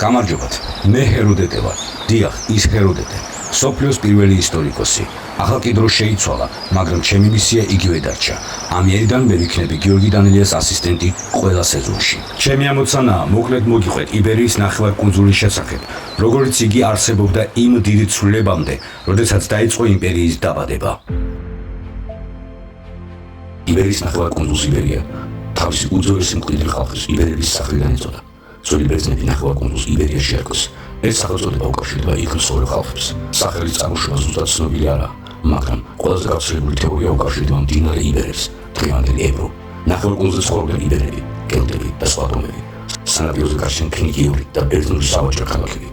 გამარჯობათ, მე ჰეროდეტე ვარ. დიახ, ის ჰეროდეტე. სოფლიოს პირველი ისტორიკოსი. ახლა კი დრო შეიცვალა, მაგრამ ჩემი მისია იგივე დარჩა. ამიერიდან მე ვიქნები გიორგი დანელიას ასისტენტი ყველა სეზონში. ჩემი ამოცანაა, მოკლედ მოგიყვეთ იბერიის ნახევარკუნძულის შესახებ, როგორც იგი არსებობდა იმ დიდი ცვლილებამდე, როდესაც დაიწყო იმპერიის დაბადება. იბერიის ნახევარკუნძულს იბერია თავისი უძველესი მკვიდრი ხალხის იბერების სახელიდან ეწოდა. ძველი ბერძნები ნახევარკუნძულს იბერიაში არქოს. ეს სახელწოდება უკავშირდება იქ მსხვილ ხალხებს. სახელის წარმოშობა ზუსტად ცნობილი არაა, მაგრამ ყველაზე გავრცელებული თეორია უკავშირდება მდინარე იბერებს, დღევანდელი ებრო. ნახევარკუნძულზე ცხოვრობდნენ იბერები, კელტები და სხვა ტომები. სანაპიროზე გარშემო ფინიკიური და ბერძნული სავაჭრო ქალაქები.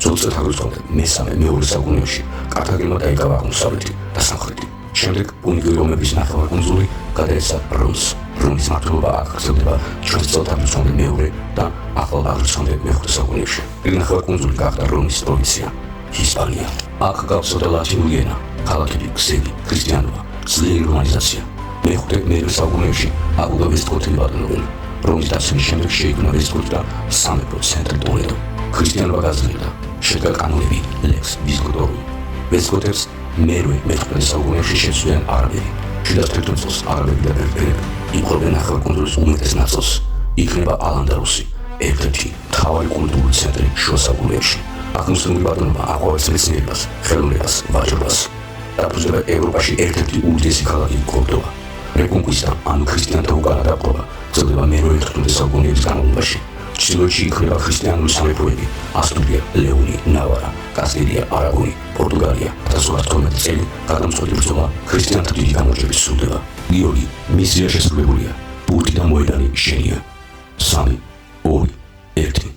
ძველ წელთაღრიცხვამდე მესამე-მეორე საუკუნეებში კართაგენმა დაიკავა აღმოსავლეთი და სამხრეთი. შემდეგ პუნიკური ომების ნახევარკუნძული გადაეცა რომს. რომის მმართველობა აქ გრძელდება ჩვენს წელთაღრიცხვამდე მეორე და ახალ აღრიცხვამდე მეხუთე საუკუნეებში. ნახევარკუნძული გახდა რომის პროვინცია, ჰისპანია. აქ გავრცელდა ლათინური ენა, ქალაქები, გზები, ქრისტიანობა, ძლიერი რომანიზაცია. მეხუთე საუკუნეებში აქ უკვე ვესტგოთები ბატონობდნენ. რომის დაცემის შემდეგ შეიქმნა ვესტგოთი და სამეფო ცენტრი ტოლედო. ქრისტიანობა გაძლიერდა, შედგა კანონები, ლექს ვიზგოტოვი. ვესტგოთებს მე-15 საუკუნეებში შეცვლიან არაბები. 11 წელს არაბები და ბერბერები იპყრობენ ნახევარკუნძულის უმეტეს ნაწილს. იქნება ალ-ანდალუსი, ერთ-ერთი მთავარი კულტურული ცენტრი შუა საუკუნეებში. აქ მუსლიმური ბატონობა აყვავებს მეცნიერებას, ხელოვნებას, ვაჭრობას. დაფუძნდება ევროპაში ერთ-ერთი უდიდესი ქალაქი კორდობა. რეკონკვისტა, ანუ ქრისტიანთა უკანა დაპყრობა, გრძელდება მე-11 საუკუნეების განმავლობაში. ჩრდილოეთში იქნება ქრისტიანული სამეფოები: ასტურია, ლეონი, ნავარა, კასტილია, არაგონი, პორტუგალია. 1912 წელი გადამწყვეტი ბრძოლა ქრისტიანთა დიდი გამარჯვებით სრულდება. გიორგი, მისია შესრულებულია. ბურთი და მოედანი შენია. 3, 2, 1.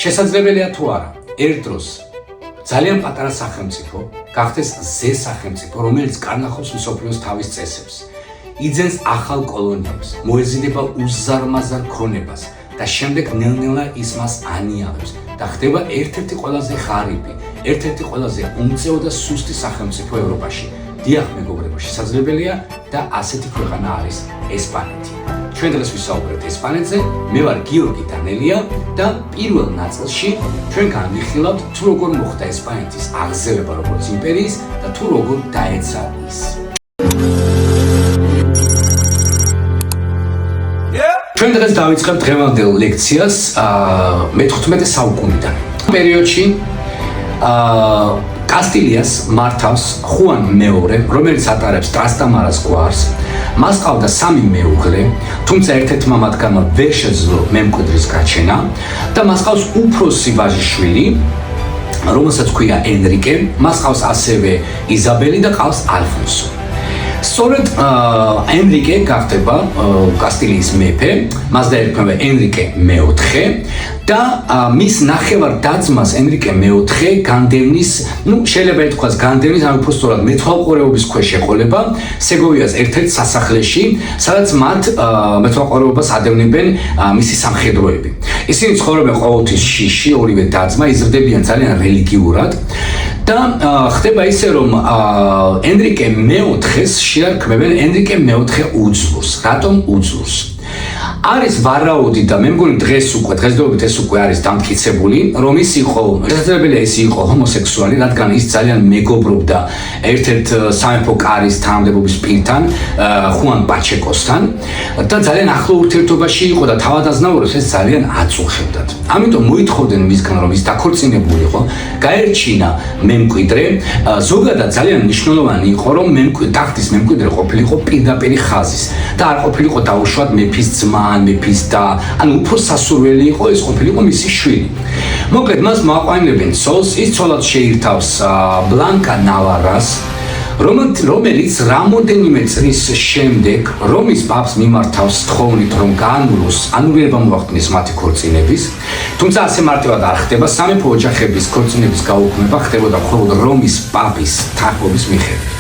შესაძლებელია თუ არა, ერთ დროს ძალიან პატარა სახელმწიფო გახდეს ზე სახელმწიფო, რომელიც კარნახობს მსოფლიოს თავის წესებს, იძენს ახალ კოლონიებს, მოეზიდება უზარმაზარ ქონებას და შემდეგ ნელ-ნელა ის მას ანიავებს და ხდება ერთ-ერთი ყველაზე ღარიბი, ერთ-ერთი ყველაზე უმწეო და სუსტი სახელმწიფო ევროპაში. დიახ, მეგობრებო, შესაძლებელია და ასეთი ქვეყანა არის ესპანეთი. ჩვენ დღეს ვისაუბრებთ ესპანეთზე, მე ვარ გიორგი დანელია და პირველ ნაწილში ჩვენ განვიხილავთ თუ როგორ მოხდა ესპანეთის აღზევება როგორც იმპერიის და თუ როგორ დაეცა ის. ჩვენ დღეს დავიწყებთ დღევანდელ ლექციას მე-15 საუკუნიდან. პერიოდში კასტილიას მართავს ხუან მეორე, რომელიც ატარებს ტრასტამარას გვარს. მას ყავდა 3 მეუღლე, თუმცა ერთ-ერთმა მათგანმა ვერ შეძლო მემკვიდრის გაჩენა და მას ყავს უფროსი ვაჟიშვილი, რომელსაც ჰქვია ენრიკე, მას ყავს ასევე იზაბელი და ყავს ალფონსო. სწორედ ენრიკე გახდება კასტილიის მეფე, მას დაერქმევა ენრიკე მეოთხე და მის ნახევარ დაძმას ენრიკე მეოთხე განდევნის, შეიძლება ითქვას განდევნის, ან უფრო სწორად მეთვალყურეობის ქვეშ ეყოლება სეგოვიას ერთ-ერთ სასახლეში, სადაც მათ მეთვალყურეობას ადევნებენ მისი სამხედროები. ისინი ცხოვრობენ ყოველთვის შიში, ორივე დაძმა იზრდებიან ძალიან რელიგიურად და ხდება ისე, რომ ენრიკე მეოთხეს შეარქმევენ ენრიკე მეოთხე უძლურს. რატომ უძლურს? არის ვარაუდი და მე მგონი დღესდღეობით ეს უკვე არის დამტკიცებული, რომ ის იყო, შესაძლებელია ის იყო ჰომოსექსუალი, რადგან ის ძალიან მეგობრობდა ერთ-ერთ სამეფო კარის თანამდებობის პირთან, ხუან პაჩეკოსთან და ძალიან ახლო ურთიერთობაში იყო და თავადაზნაურებს ეს ძალიან აწუხებდათ. ამიტომ მოითხოვდნენ მისგან, რომ ის დაქორწინებულიყო, გაერჩინა მემკვიდრე. ზოგადად ძალიან მნიშვნელოვანი იყო, რომ ტახტის მემკვიდრე ყოფილიყო პირდაპირი ხაზის და არ ყოფილიყო დაუშვათ მეფის ძმა, მეფის და ანუ უფრო სასურველი იყო, ეს ყოფილიყო მისი შვილი. მოკლედ მას მოაყვანებენ ცოლს, ის ცოლად შეირთავს ბლანკა ნავარას, რომელიც რამოდენიმე წლის შემდეგ რომის პაპს მიმართავს თხოვნით, რომ გაანულოს, ანულირება მოახდინეს მათი ქორწინების, თუმცა ასე მარტივად არ ხდება, სამეფო ოჯახების ქორწინების გაუქმება ხდებოდა მხოლოდ რომის პაპის თანხმობის მიხედვით.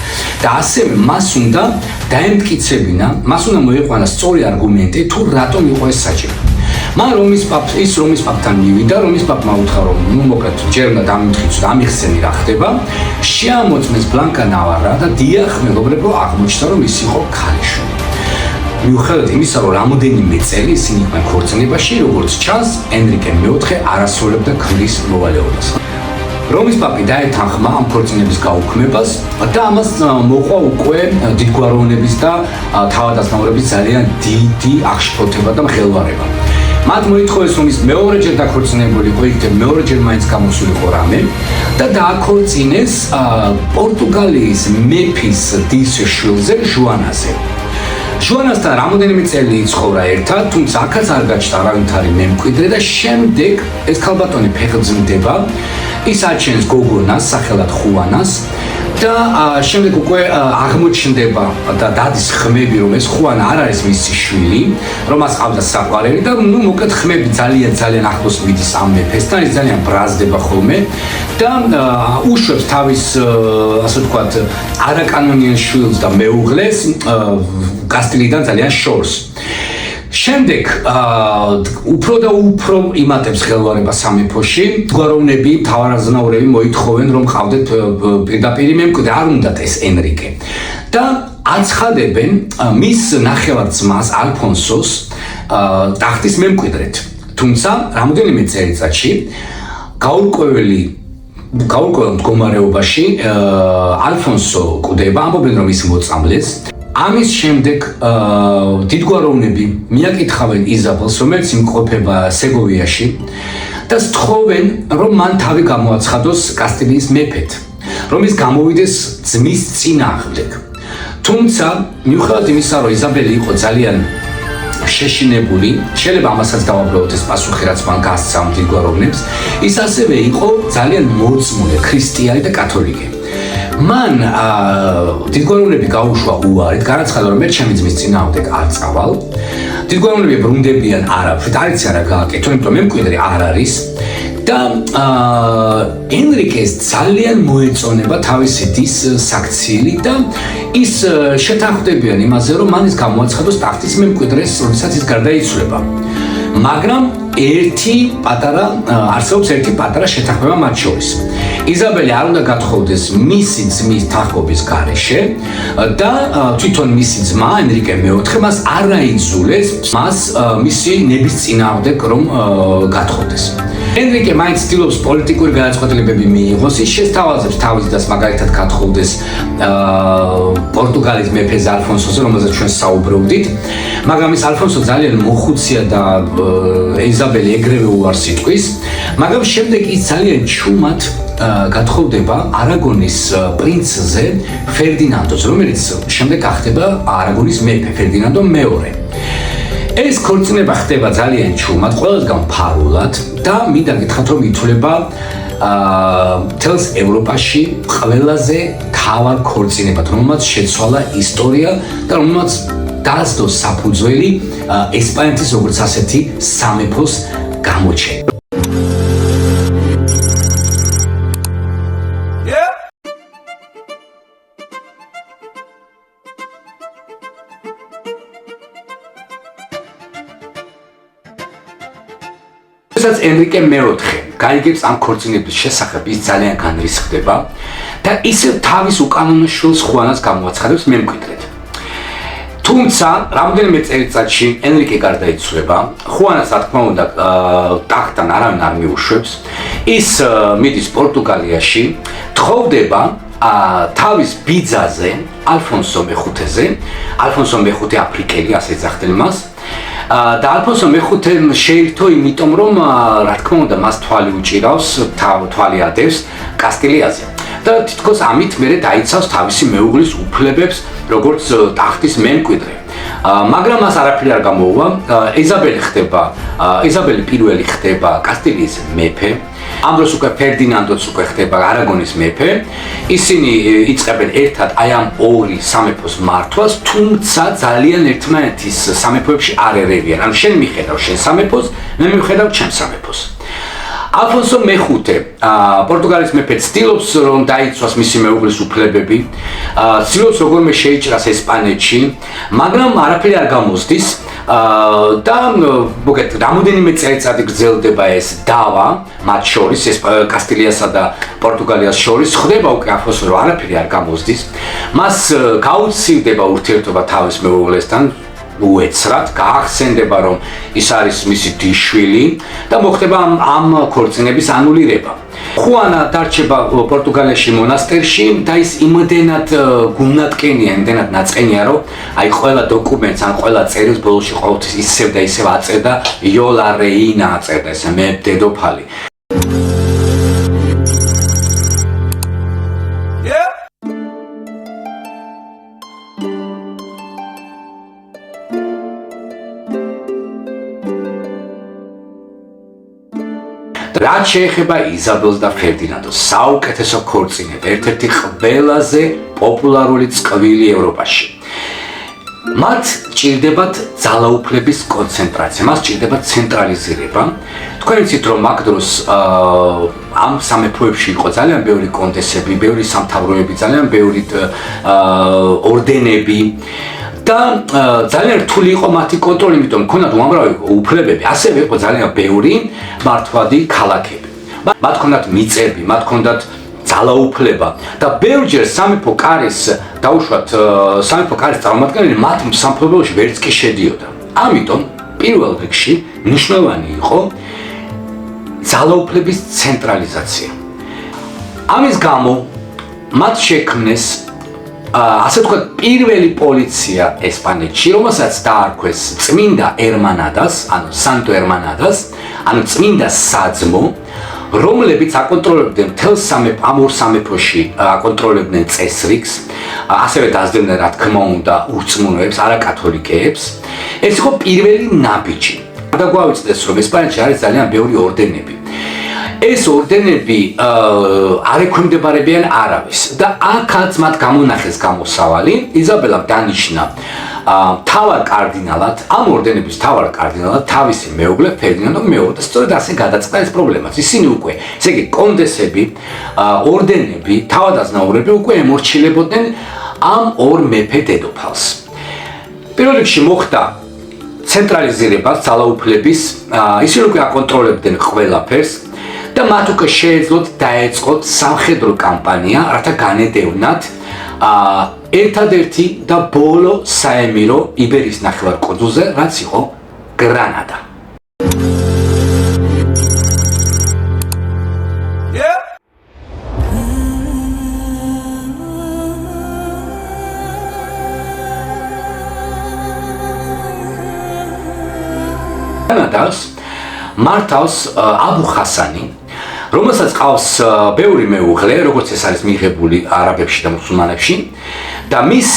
და ასევე მას უნდა დაემტკიცებინა, მას უნდა მოიყვანა სწორი არგუმენტი, თუ რატომ იყო ეს საჭირო. მან რომის პაპთან მივიდა, რომის პაპმა უთხრა, რომ მოკლედ ჯერ უნდა დამიმტკიცო და ამიხსენი რა ხდება, შეამოწმეს ბლანკა ნავარა და დიახ, მეგობრებო, აღმოჩნდა, რომ ის იყო ქალიშვილი. მიუხედავად იმისა, რომ რამოდენიმე წელი ისინი იყვნენ ქორწინებაში, როგორც ჩანს, ენრიკე მეოთხე არ ასრულებდა ქმრის მოვალეობას. რომის პაპი დაეთანხმა ამ ქორწინების გაუქმებას და ამას მოყვა უკვე დიდგვაროვნების და თავადაზნაურების ძალიან დიდი აღშფოთება და მხელვარება. მათ მოითხოვეს, რომ ის მეორეჯერ დაქორწინებულიყო, იქ მეორეჯერ მაინც გამოსულიყო რამე და დააქორწინეს პორტუგალიის მეფის დის შვილზე ჟუანაზე. ჟუანასთან რამოდენიმე წელი იცხოვრა ერთად, თუმცა აქაც არ გაჩნდა არავითარი მემკვიდრე და შემდეგ ეს ქალბატონი ფეხმძიმდება, ის აჩენს გოგონას, სახელად ხუანას და შემდეგ უკვე აღმოჩნდება და დადის ხმები, რომ ეს ხუანა არ არის მისი შვილი, რომ მას ყავდა საყვარელი და მოკლედ ხმები ძალიან ახლოს მიდის ამ მეფესთან, ის ძალიან ბრაზდება ხოლმე და უშვებს თავის, ასე ვთქვათ, არაკანონიერ შვილს და მეუღლეს კასტილიიდან ძალიან შორს. შემდეგ უფრო და უფრო იმატებს ხელვარება სამეფოში. გვაროვნები, მთავარაზნაურები მოითხოვენ, რომ ყავდეთ პირდაპირ მემკვიდრე, არ უნდათ ეს ენრიკე. და აცხადებენ მის ნახევარ-ძმას ალფონსოს ტახტის მემკვიდრედ. თუმცა რამოდენიმე წელიწადში გაურკვეველ მდგომარეობაში ალფონსო კვდება, ამბობენ, რომ ის მოწამლეს. ამის შემდეგ დიდგვაროვნები მიაკითხავენ იზაბელს, რომელიც იმყოფება სეგოვიაში და სთხოვენ, რომ მან თავი გამოაცხადოს კასტილიის მეფედ, რომ ის გამოვიდეს ძმის წინააღმდეგ. თუმცა, მიუხედავად იმისა, რომ იზაბელი იყო ძალიან შეშინებული, შეიძლება ამასაც დავაბრალოთ ეს პასუხი, რაც მან გასცა ამ დიდგვაროვნებს, ის ასევე იყო ძალიან მოწმული ქრისტიანი და კათოლიკე. მან დიდგვაროვნები გაუშვა უარით, განაცხადა, რომ მე ჩემი ძმის წინააღმდეგ არ წავალ. დიდგვაროვნები ბრუნდებიან არაფრით, არ იციან რა გააკეთონ, იმიტომ რომ მემკვიდრე არ არის და ენრიკეს ძალიან მოეწონება თავისი დის საქციელი და ის შეთანხმდებიან იმაზე, რომ მან ის გამოაცხადოს ტახტის მემკვიდრეს, როდესაც ის გარდაიცვლება. მაგრამ არსებობს ერთი პატარა შეთანხმება მათ შორის. იზაბელი არ უნდა გათხოვდეს მისი ძმის თანხმობის გარეშე და თვითონ მისი ძმა ენრიკე მეოთხე მას არ აიძულეს მას მისი ნების წინააღმდეგ რომ გათხოვდეს. ენრიკე მაინც ცდილობს პოლიტიკური განაცხადებები მიიღოს, ის შესთავაზებს თავის დას მაგალითად გათხოვდეს პორტუგალიის მეფეს ალფონსოზე, რომელზეც ჩვენ საუბრობდით, მაგრამ ის ალფონსო ძალიან მოხუცია და იზაბელი ეგრევე უარს იტყვის, მაგრამ შემდეგ ის ძალიან ჩუმად გათხოვდება არაგონის პრინცზე ფერდინანდოს, რომელიც შემდეგ გახდება არაგონის მეფე ფერდინანდო მეორე. ეს ქორწინება ხდება ძალიან ჩუმად, ყველასგან ფარულად და მინდა გითხრათ, რომ ითვლება მთელს ევროპაში ყველაზე მთავარ ქორწინებად, რომელმაც შეცვალა ისტორია და რომელმაც დაასდო საფუძველი ესპანეთის როგორც ასეთი სამეფოს გამოჩენა. როდესაც ენრიკე მეოთხე გაიგებს ამ ქორწინების შესახებ, ის ძალიან განრისხდება და ისევ თავის უკანონო შვილს ხუანას გამოაცხადებს მემკვიდრედ. თუმცა, რამდენიმე წელიწადში ენრიკე გარდაიცვლება, ხუანას რა თქმა უნდა ტახტთან არავინ არ მიუშვებს, ის მიდის პორტუგალიაში, თხოვდება თავის ბიძაზე, ალფონსო მეხუთეზე, ალფონსო მეხუთე აფრიკელი, ასე ეძახდნენ მას, და ალფონსო მეხუთე შეირთო იმიტომ, რომ რა თქმა უნდა მას თვალი უჭირავს, თვალი ადევს კასტილიაზე. და თითქოს ამით მერე დაიცავს თავისი მეუღლის უფლებებს, როგორც ტახტის მემკვიდრე. მაგრამ მას არაფერი არ გამოუვა. იზაბელი პირველი ხდება კასტილიის მეფე ამ დროს უკვე ფერდინანდოც უკვე ხდება არაგონის მეფე. ისინი იწყებენ ერთად აი ამ ორი სამეფოს მართვას, თუმცა ძალიან ერთმანეთის სამეფოებში არ ერევიან. ანუ შენ მიხედავ შენ სამეფოს, მე მივხედავ ჩემ სამეფოს. ალფონსო მეხუთე პორტუგალის მეფე ცდილობს რომ დაიცვას მისი მეუღლის უფლებები, ცდილობს როგორმე შეიჭრას ესპანეთში, მაგრამ არაფერი არ გამოსდის და მოგეთ რამოდენიმე წელიწადი გრძელდება ეს დავა მათ შორის, კასტილიასა და პორტუგალიას შორის, ხდება უკვე ალფონსო რომ არაფერი არ გამოსდის, მას გაუცივდება ურთიერთობა თავის მეუღლესთან უეცრად, გაახსენდება რომ ის არის მისი დიშვილი და მოხდება ამ ქორწინების ანულირება. ხუანა დარჩება პორტუგალიაში მონასტერში და ის იმდენად გულნატკენია, იმდენად ნაწყენია, რომ აი ყველა დოკუმენტს ან ყველა წერილს ბოლოში ყოველთვის ისევ და ისევ აწერდა იოლა რეინა აწერდა, ესე მე დედოფალი. რაც შეეხება იზაბელს და ფერდინანდოს, საუკეთესო ქორწინება, ერთ-ერთი ყველაზე პოპულარული წყვილი ევროპაში. მათ ჭირდებათ ძალაუფლების კონცენტრაცია, მას ჭირდებათ ცენტრალიზირება. თქვენ იცით რომ მაგ დროს ამ სამეფოებში იყო ძალიან ბევრი კონდესები, ბევრი სამთავროები, ძალიან ბევრი ორდენები. და ძალიან რთული იყო მათი კონტროლი, იმიტომ რომ ქონდათ უამრავი უფლებები, ასევე იყო ძალიან ბევრი მართვადი ქალაქები. მათ ქონდათ მიწები, მათ ქონდათ ძალაუფლება და ბევრჯერ სამეფო კარის დაუშვათ სამეფო კარის წარმომადგენელი მათ სამფლობელოში ვერც კი შედიოდა. ამიტომ პირველ რიგში მნიშვნელოვანი იყო ძალაუფლების ცენტრალიზაცია. ამის გამო მათ შექმნეს ასე ვთქვათ, პირველი პოლიცია ესპანეთში, რომელსაც დაარქვეს წმინდა ერმანადას, ანუ სანტო ერმანადას, ანუ წმინდა საძმო, რომლებიც აკონტროლებდნენ მთელ ამ ორ სამეფოში, აკონტროლებდნენ წესრიგს, ასევე დაძლებდნენ, რა თქმა უნდა, ურწმუნოებს, არაკათოლიკეებს. ეს იყო პირველი ნაბიჯი. და გვავიწყდეს, რომ ესპანეთში არის ძალიან ბევრი ორდენები. ეს ორდენები არ ექვემდებარებიან არავის და აქაც მათ გამონახეს გამოსავალი. იზაბელამ დანიშნა მთავარ კარდინალად, ამ ორდენების მთავარ კარდინალად თავისი მეუღლე ფერდინანდო მეორე და სწორედ ასე გადაწყდა ეს პრობლემაც. ისინი უკვე, ესე იგი, კონდესები, ორდენები, თავადაზნაურები უკვე ემორჩილებოდნენ ამ ორ მეფე დედოფალს. პირველ რიგში მოხდა ცენტრალიზირება ძალაუფლების, ისინი უკვე აკონტროლებდნენ ყველაფერს. და მათ უკვე შეეძლოთ დაეწყოთ სამხედრო კამპანია, რათა განედევნათ ერთადერთი და ბოლო საემირო იბერიის ნახევარკუნძულზე, რაც იყო გრანადა. გრანადას მართავს აბუ ხასანი, რომელსაც ყავს ბევრი მეუღლე, როგორც ეს არის მიღებული არაბებში და მუსულმანებში, და მის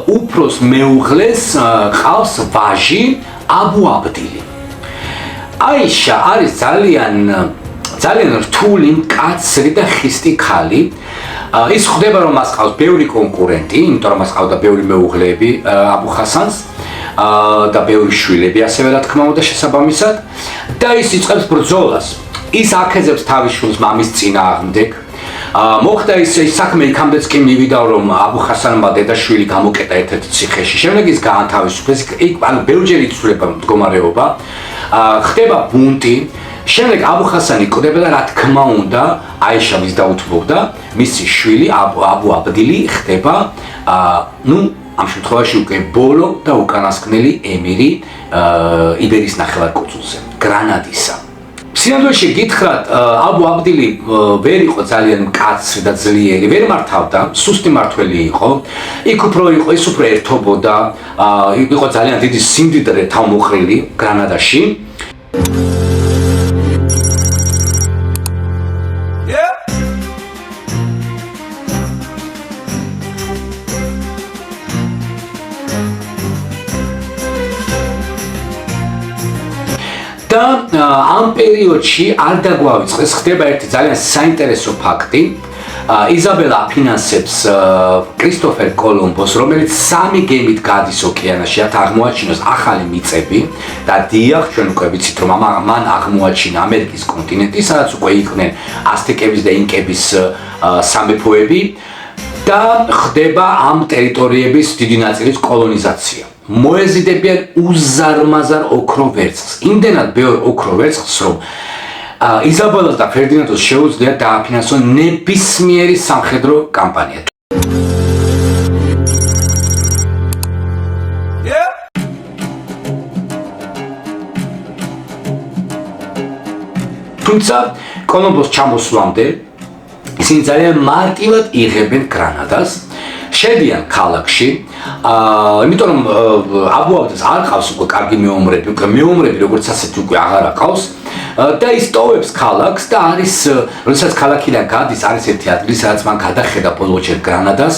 უფროს მეუღლეს ყავს ვაჟი აბუ აბდილი. აიშა არის ძალიან რთული, მკაცრი და ხისტი ქალი. ის ხვდება რომ მას ყავს ბევრი კონკურენტი, იმიტომ რომ მას ყავდა ბევრი მეუღლეები აბუ ხასანს და ბევრი შვილები ასევე რა თქმა უნდა შესაბამისად და ის იწყებს ბრძოლას. ის აქეზებს თავის შვილს მამის წინააღმდეგ. მოხდა ის საქმე იქამდეც კი მივიდა რომ აბუ ხასანმა დედაშვილი გამოკეტა ერთ-ერთ ციხეში. შემდეგ ის გაანთავისუფლეს, იქ ანუ ბევრჯერ იცვლება მდგომარეობა. ხდება ბუნტი. შემდეგ აბუ ხასანი კვდება და რა თქმა უნდა აიშა მის დაუთმობდა, მისი შვილი აბუ აბდილი ხდება ამ შემთხვევაში უკვე ბოლო და უკანასკნელი ემირი იბერიის ნახევარკუნძულზე, გრანადისა. სინამდვილეში გითხრათ, აბუ აბდილი ვერ იყო ძალიან მკაცრი და ძლიერი, ვერ მართავდა, სუსტი მართველი იყო. ის უფრო ერთობოდა, იყო ძალიან დიდი სიმდიდრე თავმოყრილი გრანადაში. და ამ პერიოდში არ დაგვავიწყდეს, ხდება ერთი ძალიან საინტერესო ფაქტი. იზაბელა აფინანსებს კრისტოფერ კოლუმბოს, რომელიც 3 გემით გადის ოკეანეში, რათა აღმოაჩინოს ახალი მიწები და დიახ, ჩვენ უკვე ვიცით, რომ მან აღმოაჩინა ამერიკის კონტინენტი, სადაც უკვე იყვნენ აზტეკების და ინკების სამეფოები და ხდება ამ ტერიტორიების დიდი ნაწილის კოლონიზაცია. მოეზიდებიან უზარმაზარ ოქრო ვერცხლს, იმდენად ბევრ ოქრო ვერცხლს, რომ იზაბელას და ფერდინანდოს შეუძლიათ დააფინანსონ ნებისმიერი სამხედრო კამპანია. თუმცა კოლუმბოს ჩამოსვლამდე ისინი ძალიან მარტივად იღებენ გრანადას, შედიან ქალაქში, იმიტომ რომ აბუაბდეს არ ყავს უკვე კარგი მეომრები, როგორც ასეთი უკვე აღარ აყავს და ის ტოვებს ქალაქს და არის, როდესაც ქალაქიდან გადის, არის ერთი ადგილი, სადაც მან გადახედა ბოლოჯერ გრანადას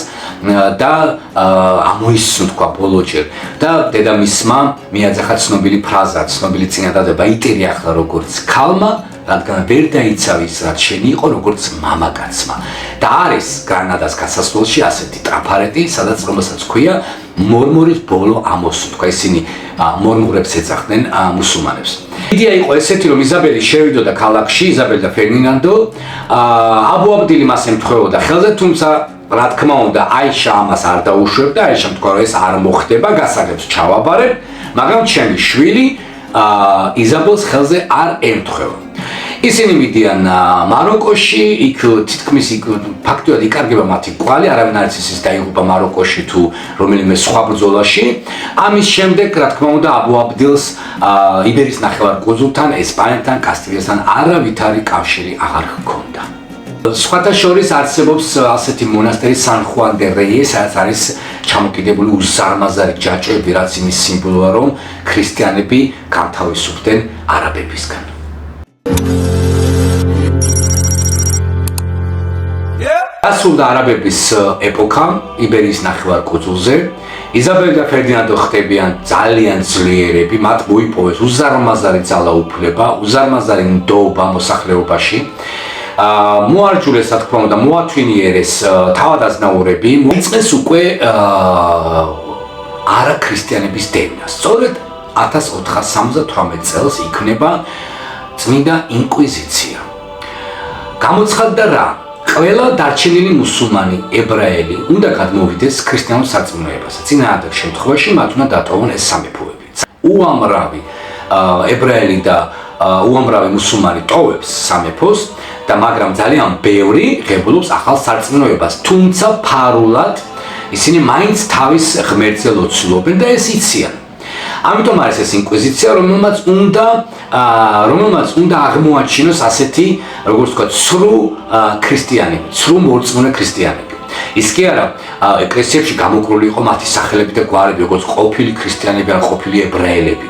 და ამოისმო თქვა ბოლოჯერ და დედამისმა მიაძახა ცნობილი ფრაზა, ცნობილი წინადადება, იტირი ახლა როგორც ქალმა, რადგან ვერ დაიცავ ის, რაც შენი იყო, როგორც მამაკაცმა. და არის გრანადას გასასვლელში ასეთი ტრაფარეტი, სადაც რომელსაც ქვია მორმორის ბოლო ამოსუ, თქვა ისინი მორმურებს ეძახდნენ მუსულმანებს. იდეა იყო ესეთი, რომ იზაბელი შევიდოდა ქალაქში, იზაბელი და ფერდინანდო, აბუაბდილი მას ემთხვეოდა ხელზე, თუმცა რა თქმა უნდა, აიშა ამას არ დაუშვებდა, აიშამ თქვა, რომ ეს არ მოხდება, გასაგებს ჩავაბარებ, მაგრამ ჩემი შვილი იზაბელს ხელზე არ ემთხვევა. ისინი მიდიან მაროკოში, იქ თითქმის ფაქტობრივად იკარგება მათი კვალი, არავინ არ იცის ის დაიღუპა მაროკოში თუ რომელიმე სხვა ბრძოლაში. ამის შემდეგ, რა თქმა უნდა, აბუაბდილს იბერიის ნახევარკუნძულთან, ესპანეთთან, კასტილიასთან არავითარი კავშირი აღარ ჰქონდა. სხვათა შორის არსებობს ასეთი მონასტერი სან ხუან დე რეიე, სადაც არის ჩამოკიდებული უზარმაზარი ჯაჭვები, რაც იმის სიმბოლოა, რომ ქრისტიანები განთავისუფლდნენ არაბებისგან. დასრულდა არაბების ეპოქა იბერიის ნახევარკუნძულზე. იზაბელი და ფერდინანდო ხდებიან ძალიან ძლიერები, მათ მოიპოვეს უზარმაზარი ძალაუფლება, უზარმაზარი ნდობა მოსახლეობაში. მოარჯულეს, რა თქმა უნდა, მოათვინიერეს თავადაზნაურები, მოიწყეს უკვე არაქრისტიანების დევნა. სწორედ 1478 წელს იქნება წმინდა ინკვიზიცია. გამოცხადდა რა? ყველა დარჩენილი მუსულმანი, ებრაელი უნდა გადმოვიდეს ქრისტიანულ სარწმუნოებაზე. წინააღმდეგ შემთხვევაში მათ უნდა დატოვონ ეს სამეფოები. უამრავი ებრაელი და უამრავი მუსულმანი ტოვებს სამეფოს და მაგრამ ძალიან ბევრი ღებულობს ახალ სარწმუნოებას. თუმცა ფარულად ისინი მაინც თავის ღმერთზე ლოცულობენ და ეს იციან. ამიტომ არის ეს ინკვიზიცია, რომელმაც უნდა აღმოაჩინოს ასეთი, როგორც ვთქვათ, ცრუ ქრისტიანები, ცრუ მორწმუნე ქრისტიანები. ის კი არა, ეკლესიებში გამოკრული იყო მათი სახელები და გვარები, როგორც ყოფილი ქრისტიანები ან ყოფილი ებრაელები.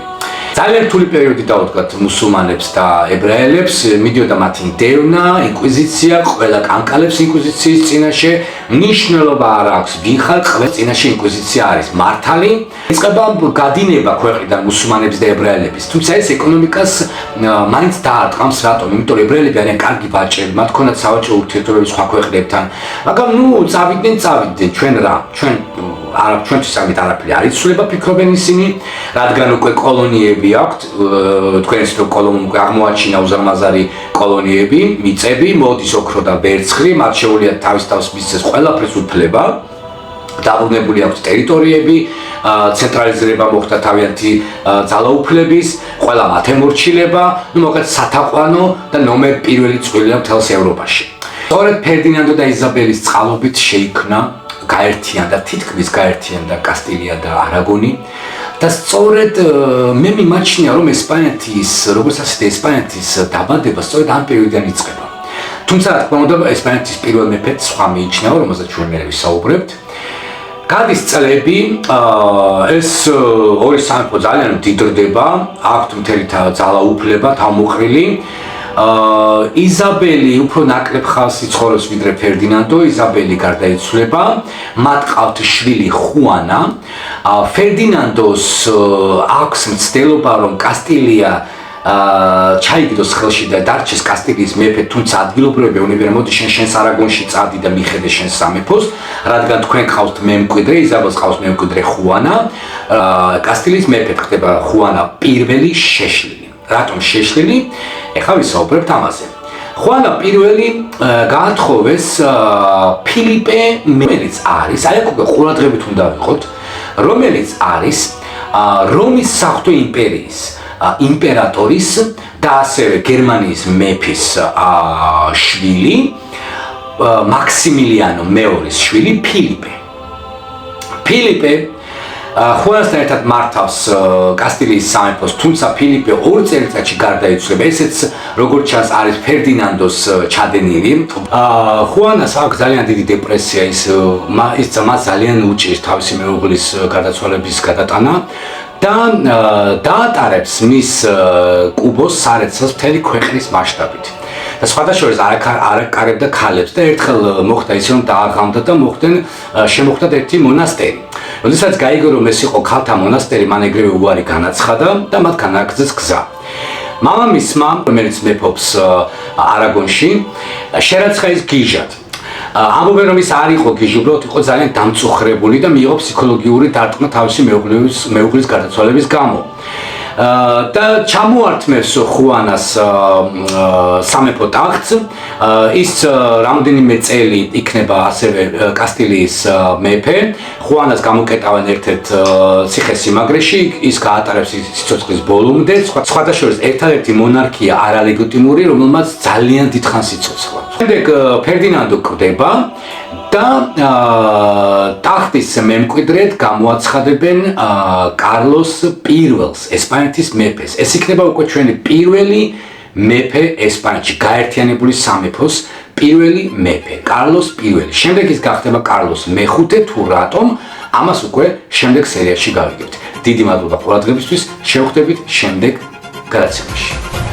ძალიან რთული პერიოდი დაუდგათ მუსულმანებს და ებრაელებს, მიდიოდა მათი დევნა, ინკვიზიცია, ყველა კანკალებს ინკვიზიციის წინაშე, მნიშვნელობა არ აქვს, ვინ ხარ, ყველა წინაშე ინკვიზიცია არის მართალი. იწყება გადინება ქვეყნიდან მუსულმანების და ებრაელების, თუმცა ეს ეკონომიკას მაინც დაარტყამს, რატომ? იმიტომ რომ ებრაელები არიან კარგი ვაჭრები, მათ ჰქონდათ სავაჭრო ურთიერთობები სხვა ქვეყნებთან, მაგრამ წავიდნენ, ჩვენ რა, ჩვენთვის ამით არაფერი არ იცვლება, ფიქრობენ ისინი, რადგან უკვე კოლონიები აქვთ, თქვენ იცით რომ კოლონიამ უკვე აღმოაჩინა უზარმაზარი კოლონიები, მიწები, მოდის ოქრო და ვერცხლი, მათ შეუძლიათ თავის მისცეს ყველაფრის უფლება, დაბრუნებული აქვთ ტერიტორიები, ცენტრალიზება მოხდა თავიანთი ძალაუფლების, ყველა მათ ემორჩილება, მოკლედ სათაყვანო და ნომერ პირველი წვლილია მთელს ევროპაში. სწორედ ფერდინანდო და იზაბელის წყალობით შეიქმნა გაერთიანდა, თითქმის გაერთიანდა კასტილია და არაგონი და სწორედ მე მიმაჩნია, რომ ესპანეთის, როგორც ასეთი ესპანეთის დაბადება სწორედ ამ პერიოდიდან იწყება. თუმცა რა თქმა უნდა, ესპანეთის პირველ მეფეც სხვა მიიჩნევა, რომელზეც ჩვენ მე ვისაუბრებთ. გადის წლები, ეს ორი სამეფო ძალიან მდიდრდება, აქვთ მთელი ძალაუფლება, თავმოყრილი. იზაბელი უფრო ნაკლებ ხანს იცხოვრებს ვიდრე ფერდინანდო, იზაბელი გარდაიცვლება, მათ ყავთ შვილი ხუანა. ფერდინანდოს აქვს მცდელობა, რომ კასტილია ჩაიგდოს ხელში და დარჩეს კასტილიის მეფე, თუმცა ადგილობრივები უნებიან მოდი შენს არაგონში წადი და მიხედე შენს სამეფოს, რადგან თქვენ ყავთ მემკვიდრე, იზაბელს ყავს მემკვიდრე ხუანა, კასტილიის მეფე ხდება ხუანა პირველი შეშლილი. რატომ შეშლილი? ეხლა ვისაუბრებთ ამაზე. ხუანა პირველი გაათხოვეს ფილიპე, რომელიც არის, აი აქ ყურადღებით უნდა ვიყოთ, რომელიც არის რომის საღვთო იმპერიის იმპერატორის და ასევე გერმანიის მეფის შვილი, მაქსიმილიანო მეორის შვილი ფილიპე. ფილიპე ხუანასთან ერთად მართავს კასტილიის სამეფოს, თუმცა ფილიპე 2 წელიწადში გარდაიცვალა. ესეც როგორც ჩანს არის ფერდინანდოს ჩადენილი. ხუანას აქვს ძალიან დიდი დეპრესია, ის მას ძალიან უჭირს თავისი მეუღლის გარდაცვალების გადატანა და დაატარებს მის კუბოს სარეცელს მთელი ქვეყნის მასშტაბით. და სხვადასხვა არ აკარებდა ქალებს და ერთხელ მოხდა ისე რომ დააღამდა და შემოხვდათ ერთი მონასტერი. როდესაც გაიგო რომ ეს იყო ქალთა მონასტერი, მან ეგრევე უარი განაცხადა და მათგან აკრძეს გზა. მამამისმა, რომელიც მეფობს არაგონში, შერაცხა ის გიჟად. ამბობენ რომ ის არ იყო გიჟი, უბრალოდ იყო ძალიან დამწუხრებული და მიიღო ფსიქოლოგიური დარტყმა თავისი მეუღლის გარდაცვალების გამო. და ჩამოართმევს ხუანას სამეფო ტახტს, ის რამდენიმე წელი იქნება ასევე კასტილიის მეფე. ხუანას გამოკეტავენ ერთ-ერთ ციხესიმაგრეში, ის გაატარებს სიცოცხლის ბოლომდე, სხვადასხვა ერთადერთი მონარქია არალეგიტიმური, რომელმაც ძალიან დიდხანს იცოცხლა. შემდეგ ფერდინანდო კვდება და ტახტის მემკვიდრედ გამოაცხადებენ კარლოს პირველს, ესპანეთის მეფეს. ეს იქნება უკვე ჩვენი პირველი მეფე ესპანეთში, გაერთიანებული სამეფოს პირველი მეფე, კარლოს პირველი. შემდეგ ის გახდება კარლოს მეხუთე, თუ რატომ, ამას უკვე შემდეგ სერიაში გავიგებთ. დიდი მადლობა ყურადღებისთვის, შევხვდებით შემდეგ გადაცემაში.